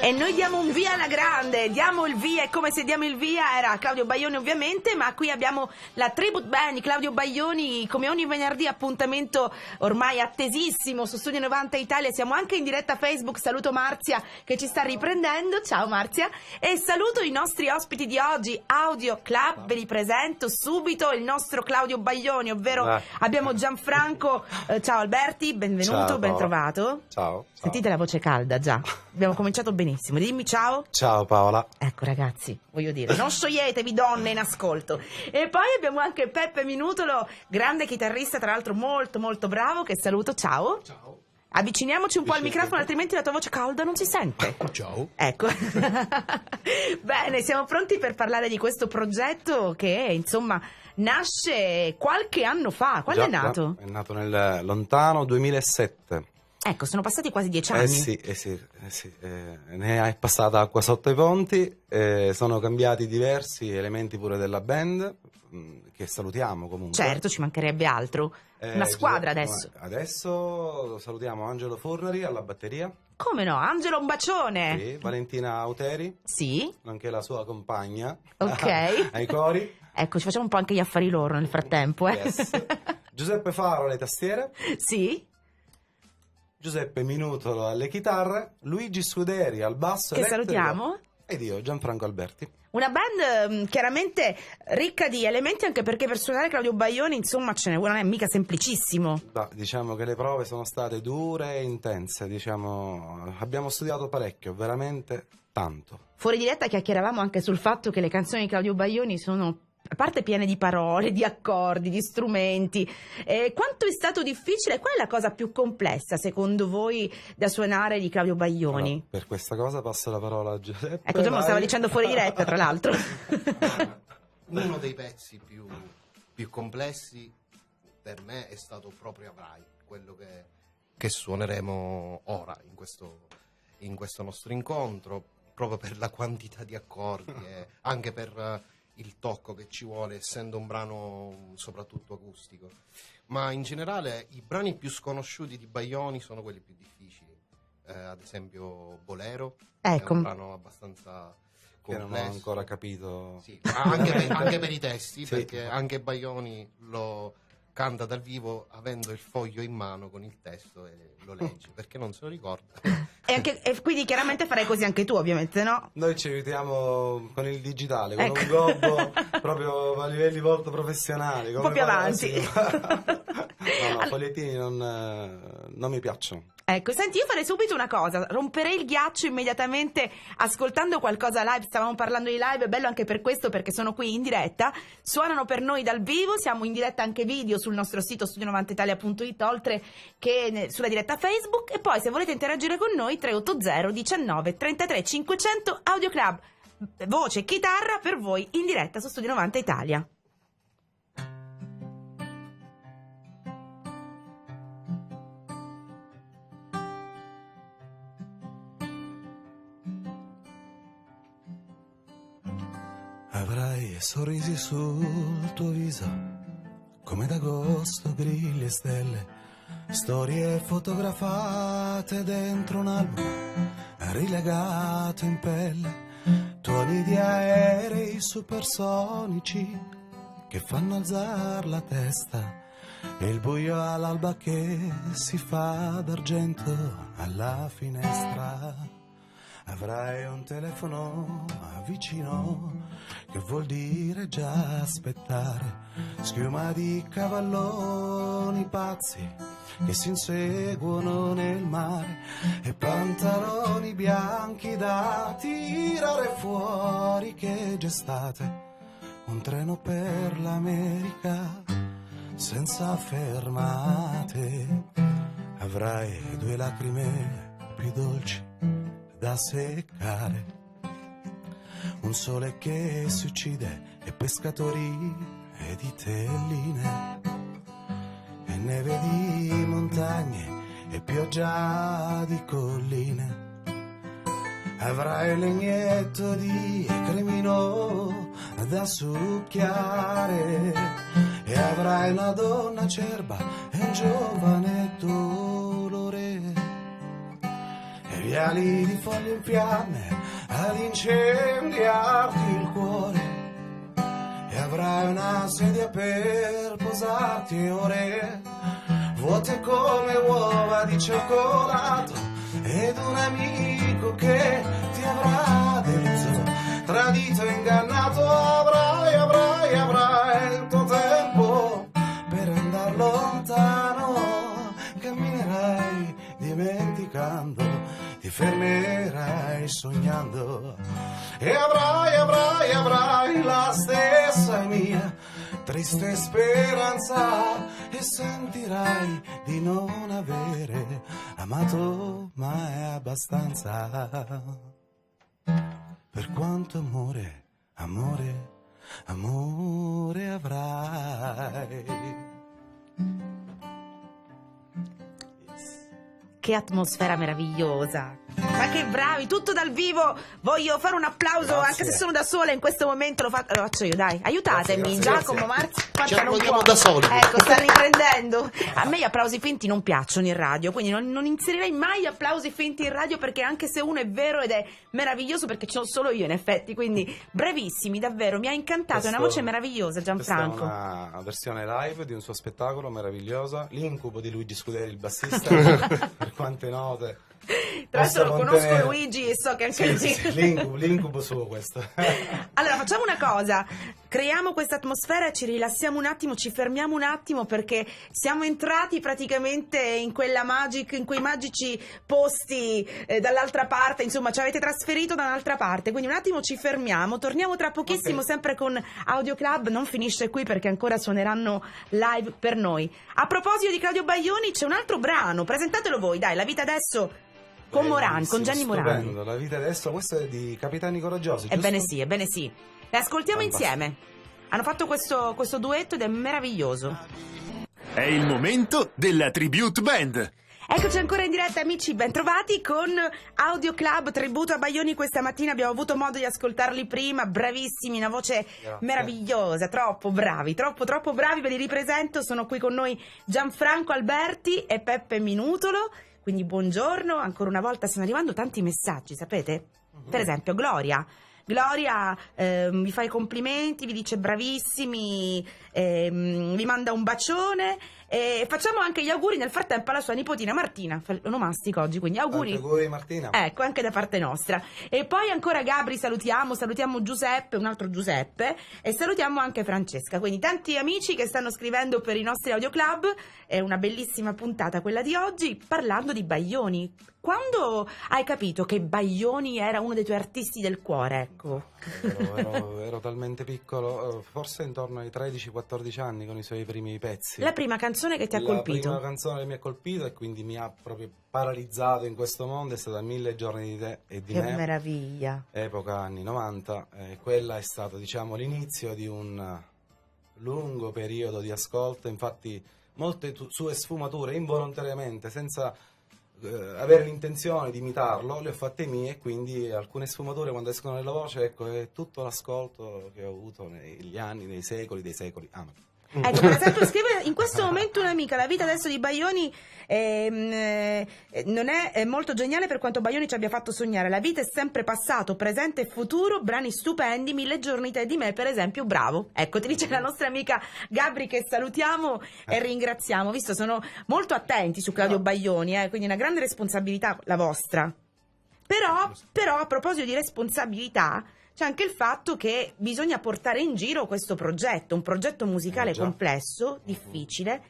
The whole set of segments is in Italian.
E noi diamo un via alla grande, diamo il via, e come se diamo il via era Claudio Baglioni ovviamente, ma qui abbiamo la tribute band di Claudio Baglioni, come ogni venerdì, appuntamento ormai attesissimo su Studio 90 Italia. Siamo anche in diretta Facebook. Saluto Marzia che ci sta riprendendo, ciao Marzia, e saluto i nostri ospiti di oggi, Audio Club. Ve li presento subito, il nostro Claudio Baglioni, ovvero abbiamo Gianfranco, ciao Alberti, benvenuto, ciao, ben trovato. Ciao. Sentite la voce calda già, abbiamo cominciato benissimo, dimmi ciao. Ciao Paola. Ecco ragazzi, voglio dire, non scioglietevi donne in ascolto. E poi abbiamo anche Peppe Minutolo, grande chitarrista, tra l'altro molto molto bravo, che saluto, ciao. Ciao. Avviciniamoci un po' al microfono, altrimenti la tua voce calda non si sente. Ciao. Ecco. Bene, siamo pronti per parlare di questo progetto che, insomma, nasce qualche anno fa. Quando è nato? È nato nel lontano 2007. Ecco, sono passati quasi 10 anni. Sì. Ne è passata acqua sotto i ponti, sono cambiati diversi elementi pure della band, che salutiamo comunque. Certo, ci mancherebbe altro. Una squadra adesso. Adesso salutiamo Angelo Fornari alla batteria. Come no? Angelo, un bacione. Sì, Valentina Auteri. Sì. Nonché la sua compagna. Ok. Ai cori. Ecco, ci facciamo un po' anche gli affari loro nel frattempo. Yes. Giuseppe Faro alle tastiere. Sì. Giuseppe Minutolo alle chitarre, Luigi Scuderi al basso che elettrico, salutiamo, ed io, Gianfranco Alberti. Una band chiaramente ricca di elementi, anche perché per suonare Claudio Baglioni, insomma, ce ne vuole, non è mica semplicissimo. Diciamo che le prove sono state dure e intense, abbiamo studiato parecchio, veramente tanto. Fuori diretta chiacchieravamo anche sul fatto che le canzoni di Claudio Baglioni sono, a parte piene di parole, di accordi, di strumenti, quanto è stato difficile? Qual è la cosa più complessa secondo voi da suonare di Claudio Baglioni? Allora, per questa cosa passo la parola a Giuseppe. Ecco, già me lo stavo dicendo fuori diretta, tra l'altro. Uno dei pezzi più complessi per me è stato proprio Avrai, quello che suoneremo ora in questo nostro incontro, proprio per la quantità di accordi e anche per il tocco che ci vuole, essendo un brano soprattutto acustico. Ma in generale i brani più sconosciuti di Baglioni sono quelli più difficili, ad esempio Bolero, ecco. È un brano abbastanza complesso, che non ho ancora capito. sì, anche per i testi, sì, perché anche Baglioni lo canta dal vivo avendo il foglio in mano con il testo e lo legge perché non se lo ricorda. E quindi chiaramente farai così anche tu, ovviamente, no? Noi ci aiutiamo con il digitale, con ecco. un gobbo proprio a livelli molto professionali. Un po' più avanti. No, fogliettini non mi piacciono. Ecco, senti, io farei subito una cosa, romperei il ghiaccio immediatamente ascoltando qualcosa live. Stavamo parlando di live, è bello anche per questo, perché sono qui in diretta, suonano per noi dal vivo, siamo in diretta anche video sul nostro sito studio90italia.it, oltre che sulla diretta Facebook, e poi se volete interagire con noi 380 19 33 500 Audio Club, voce e chitarra per voi in diretta su Studio 90 Italia. Avrai sorrisi sul tuo viso, come d'agosto, grilli e stelle, storie fotografate dentro un album, rilegato in pelle, tuoni di aerei supersonici che fanno alzar la testa, e il buio all'alba che si fa d'argento alla finestra. Avrai un telefono vicino, che vuol dire già aspettare, schiuma di cavalloni pazzi che si inseguono nel mare, e pantaloni bianchi da tirare fuori che gestate, un treno per l'America senza fermate. Avrai 2 lacrime più dolci da seccare, un sole che si uccide e pescatori e di telline, e neve di montagne e pioggia di colline. Avrai un legnetto di cremino da succhiare, e avrai una donna acerba e un giovane dolore, ali di foglie in fiamme ad incendiarti il cuore, e avrai una sedia per posarti ore vuote come uova di cioccolato, ed un amico che ti avrà deluso, tradito e ingannato. Avrai il tuo tempo per andar lontano, camminerai dimenticando, ti fermerai sognando, e avrai la stessa mia triste speranza, e sentirai di non avere amato mai abbastanza. Per quanto amore avrai. Che atmosfera meravigliosa, ma che bravi, tutto dal vivo. Voglio fare un applauso, Grazie. anche se sono da sola in questo momento, lo faccio io, dai, aiutatemi. Grazie. Giacomo, Marzio, Ce la vogliamo da soli. Ecco, sta riprendendo. A me gli applausi finti non piacciono in radio, quindi non inserirei mai gli applausi finti in radio, perché anche se uno è vero ed è meraviglioso, perché ce l'ho solo io in effetti, quindi bravissimi, davvero, mi ha incantato, è una voce meravigliosa, Gianfranco. Questa è una versione live di un suo spettacolo meravigliosa, L'incubo di Luigi Scuderi, il bassista. Per quante note. Tra l'altro lo Posso conosco contenere- Luigi e so che anche lui. Sì, l'incubo suo questo. Allora facciamo una cosa, creiamo questa atmosfera, ci rilassiamo un attimo, ci fermiamo un attimo, perché siamo entrati praticamente in quella in quei magici posti dall'altra parte, insomma ci avete trasferito da un'altra parte, quindi un attimo ci fermiamo, torniamo tra pochissimo, Ok. sempre con Audio Club, non finisce qui perché ancora suoneranno live per noi. A proposito di Claudio Baglioni, c'è un altro brano, presentatelo voi, dai, La vita adesso con Morani, con Gianni Morani. Stupendo, La vita adesso, questo è di Capitani Coraggiosi, giusto? Ebbene sì. Le ascoltiamo Fantastico. insieme. Hanno fatto questo duetto ed è meraviglioso. È il momento della Tribute Band. Eccoci ancora in diretta, amici, bentrovati con Audio Club, tributo a Baglioni questa mattina, abbiamo avuto modo di ascoltarli prima, bravissimi, una voce Grazie. meravigliosa, troppo bravi, troppo bravi, ve li ripresento, sono qui con noi Gianfranco Alberti e Peppe Minutolo, quindi buongiorno, ancora una volta stanno arrivando tanti messaggi, sapete? Per esempio Gloria vi fa i complimenti, vi dice bravissimi, vi manda un bacione e facciamo anche gli auguri nel frattempo alla sua nipotina Martina, fa l'onomastico oggi, quindi auguri. Auguri Martina. Ecco, anche da parte nostra. E poi ancora Gabri salutiamo Giuseppe, un altro Giuseppe, e salutiamo anche Francesca. Quindi tanti amici che stanno scrivendo per i nostri Audio Club. È una bellissima puntata quella di oggi, parlando di Baglioni. Quando hai capito che Baglioni era uno dei tuoi artisti del cuore, ecco? Ero talmente piccolo, forse intorno ai 13-14 anni, con i suoi primi pezzi. La prima canzone che ti ha La colpito? prima canzone che mi ha colpito e quindi mi ha proprio paralizzato in questo mondo è stata 1000 giorni di te e di Che me, meraviglia. epoca anni 90. Quella è stato, diciamo, l'inizio di un lungo periodo di ascolto. Infatti molte sue sfumature involontariamente, senza avere l'intenzione di imitarlo, le ho fatte mie, e quindi alcune sfumature quando escono nella voce, ecco, è tutto l'ascolto che ho avuto negli anni, nei secoli dei secoli. Ecco, per esempio scrive in questo momento un'amica, la vita adesso di Baglioni non è molto geniale per quanto Baglioni ci abbia fatto sognare, la vita è sempre passato, presente e futuro, brani stupendi, 1000 giorni te di me per esempio, bravo, ecco, ti dice la nostra amica Gabri, che salutiamo e ringraziamo, visto sono molto attenti su Claudio Baglioni, quindi una grande responsabilità la vostra. Però a proposito di responsabilità c'è anche il fatto che bisogna portare in giro questo progetto, un progetto musicale già. complesso, difficile,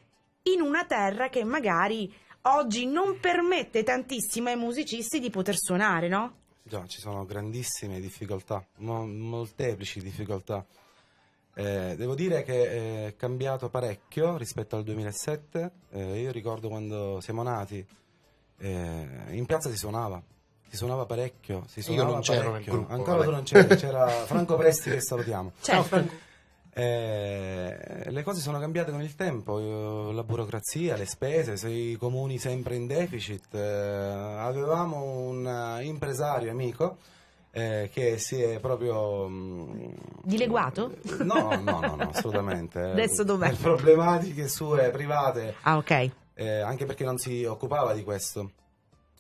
in una terra che magari oggi non permette tantissimo ai musicisti di poter suonare, no? Già, ci sono grandissime difficoltà, molteplici difficoltà. Devo dire che è cambiato parecchio rispetto al 2007. Io ricordo quando siamo nati, in piazza si suonava parecchio, Io non c'ero nel gruppo, ancora vabbè. tu non c'eri, c'era Franco Presti, che salutiamo. Certo. Le cose sono cambiate con il tempo, la burocrazia, le spese, i comuni sempre in deficit. Avevamo un impresario amico che si è proprio Dileguato? No, assolutamente. Adesso dov'è? Per problematiche sue private, Ah, ok. anche perché non si occupava di questo.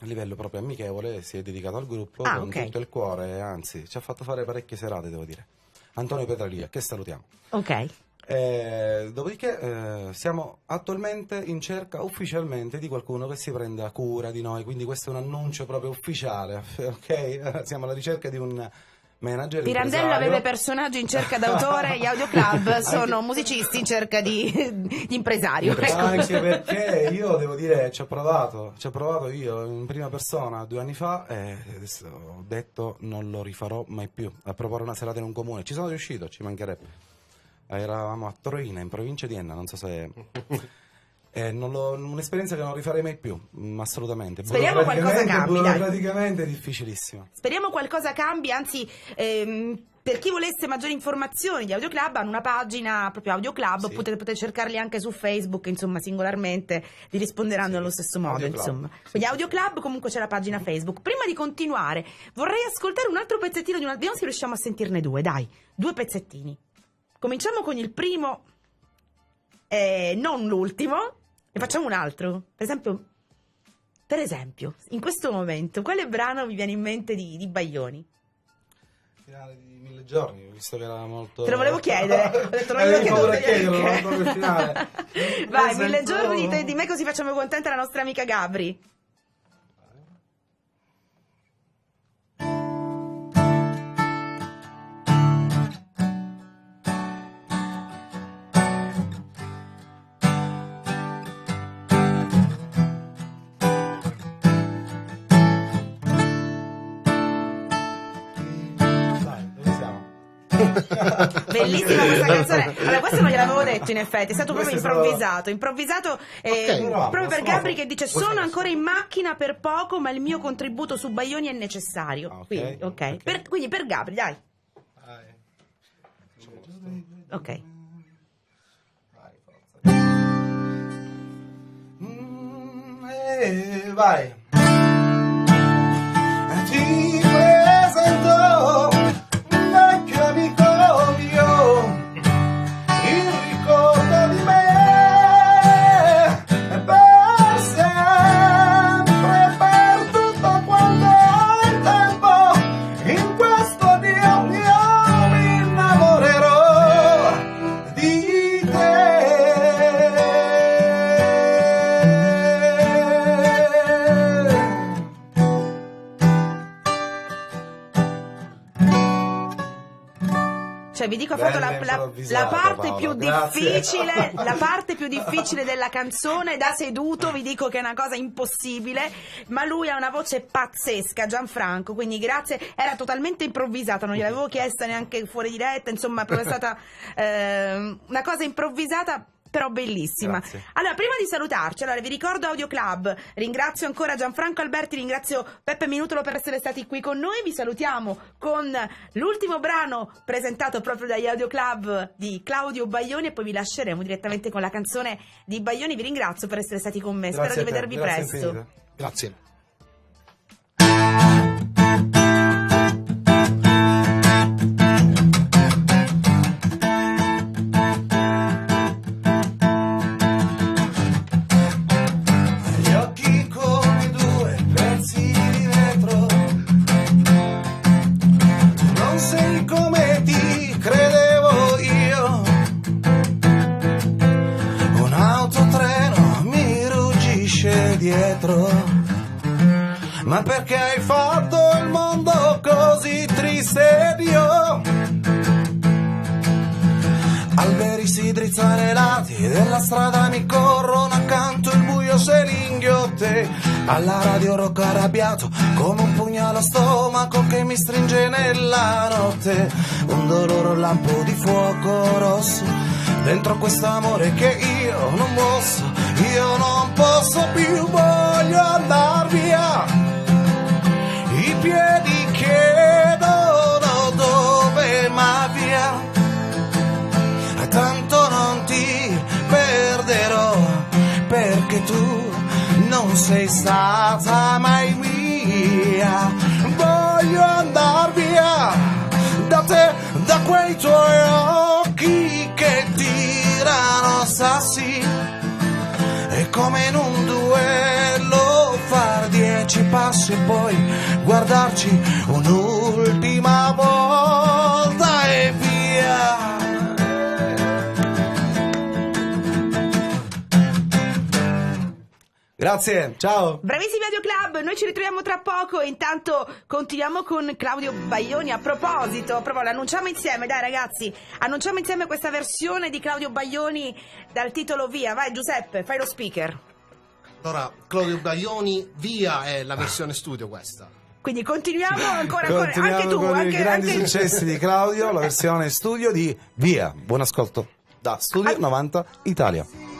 a livello proprio amichevole, si è dedicato al gruppo Ah, con ok. tutto il cuore, anzi ci ha fatto fare parecchie serate, devo dire. Antonio Petralia, che salutiamo. Ok. Dopodiché siamo attualmente in cerca ufficialmente di qualcuno che si prenda cura di noi, quindi questo è un annuncio proprio ufficiale, ok? Siamo alla ricerca di un manager. Pirandello impresario. aveva personaggi in cerca d'autore, gli Audio Club sono musicisti in cerca di impresario. Ecco. Anche perché io devo dire, ci ho provato io in prima persona 2 anni fa e adesso ho detto non lo rifarò mai più, a proporre una serata in un comune. Ci sono riuscito, ci mancherebbe. Eravamo a Troina, in provincia di Enna, non so se... un'esperienza che non rifarei mai più, assolutamente. Speriamo qualcosa cambi, dai. Praticamente difficilissimo. Speriamo qualcosa cambi, anzi, per chi volesse maggiori informazioni di Audio Club hanno una pagina proprio Audio Club, Sì. potete cercarli anche su Facebook, insomma, singolarmente vi risponderanno Sì. allo stesso modo, Audio Club. insomma. Sì, Quindi sì. Audio Club, comunque c'è la pagina Facebook. Prima di continuare, vorrei ascoltare un altro pezzettino di una... Vediamo se riusciamo a sentirne 2, dai, 2 pezzettini. Cominciamo con il primo, non l'ultimo, e facciamo un altro. Per esempio, in questo momento, quale brano vi viene in mente di Baglioni? Finale di 1000 giorni, visto che era molto... Te lo volevo chiedere. Ho detto, non glielo Avevo paura a chiedo chiederlo, perché. non proprio il finale. Vai, Mi 1000 sento- giorni di te e di me, così facciamo contenta la nostra amica Gabri. Dai, dove siamo? Bellissima questa canzone. Allora, questo non gliel'avevo detto, in effetti, è stato proprio Questo è stato- improvvisato Ok, proprio per bravo, Gabri che dice: questo sono è ancora in macchina per poco, ma il mio contributo su Baglioni è necessario. Ah, ok, Quindi, ok. ok. Quindi per Gabri, dai. Dai. Ok. Vai. Ti presento un vecchio amico mio, il ricordo di me è per sempre, per tutto quanto il tempo, in questo Dio mio mi innamorerò di Cioè, vi dico, ha fatto Bella la improvvisata, parte Paola, più grazie. difficile, la parte più difficile della canzone, da seduto, vi dico che è una cosa impossibile, ma lui ha una voce pazzesca, Gianfranco, quindi grazie, era totalmente improvvisata, non gliel'avevo chiesta neanche fuori diretta, insomma, è proprio stata una cosa improvvisata, però bellissima. Grazie. Allora, prima di salutarci, allora vi ricordo Audio Club, ringrazio ancora Gianfranco Alberti, ringrazio Peppe Minutolo per essere stati qui con noi, vi salutiamo con l'ultimo brano presentato proprio dagli Audio Club di Claudio Baglioni e poi vi lasceremo direttamente con la canzone di Baglioni. Vi ringrazio per essere stati con me, spero Grazie di a te, vedervi grazie presto. infinite. Grazie. Gli occhi come 2 pezzi di vetro, non sei come ti credevo io, un autotreno mi ruggisce dietro, ma perché hai fatto il mondo così triste, Dio? Alberi si drizzano ai lati della strada, mi corrono accanto, il buio se li inghiotte. Alla radio rock arrabbiato come un pugnale a stomaco che mi stringe nella notte. Un dolore, un lampo di fuoco rosso dentro questo amore che io non posso più, voglio andar via. I piedi chiedono dove, ma via. Tanto non ti perderò, perché tu non sei stata mai mia. Voglio andar via da te, da quei tuoi occhi che tirano sassi, e come in un duello far dietro come ci passo e poi guardarci un'ultima volta e via. Grazie, ciao. Bravissimi Audio Club, noi ci ritroviamo tra poco. Intanto continuiamo con Claudio Baglioni. A proposito, l'annunciamo insieme, dai ragazzi, annunciamo insieme questa versione di Claudio Baglioni dal titolo Via. Vai Giuseppe, fai lo speaker. Allora, Claudio Baglioni, Via è la versione studio questa. Quindi continuiamo ancora, Continuiamo anche tu, con i grandi anche... successi di Claudio, la versione studio di Via. Buon ascolto da Studio 90 Italia.